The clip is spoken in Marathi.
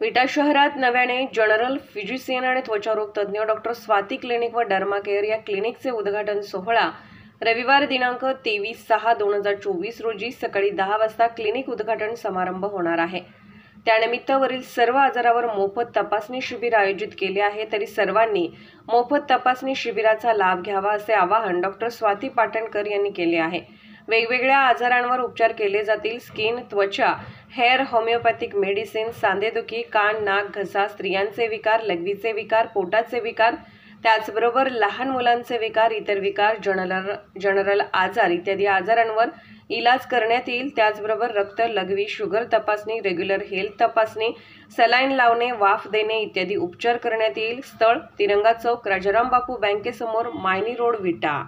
विटा शहरात नव्याने जनरल फिजिशियन आणि त्वचारोग तज्ज्ञ डॉक्टर स्वाती क्लिनिक व डर्मा केअर या क्लिनिकचे उद्घाटन सोहळा रविवार दिनांक 23/6/2024 रोजी सकाळी 10 वाजता क्लिनिक उद्घाटन समारंभ होणार आहे। त्यानिमित्त वरील सर्व आजारावर मोफत तपासणी शिबिर आयोजित केले आहे, तरी सर्वांनी मोफत तपासणी शिबिराचा लाभ घ्यावा असे आवाहन डॉक्टर स्वाती पाटणकर यांनी केले आहे। वेगवेगळ्या आजारांवर उपचार केले जातील। स्किन, त्वचा, हेअर, होमिओपॅथिक मेडिसिन, सांधेदुखी, कान, नाक, घसा, स्त्रियांचे विकार, लघवीचे विकार, पोटाचे विकार, त्याचबरोबर लहान मुलांचे विकार, इतर विकार, जनरल आजार इत्यादी आजारांवर इलाज करण्यात येईल। त्याचबरोबर रक्त, लघवी, शुगर तपासणी, रेग्युलर हेल्थ तपासणी, सलाईन लावणे, वाफ देणे इत्यादी उपचार करण्यात येईल। स्थळ तिरंगा चौक, राजाराम बापू बँकेसमोर, मायनी रोड, विटा।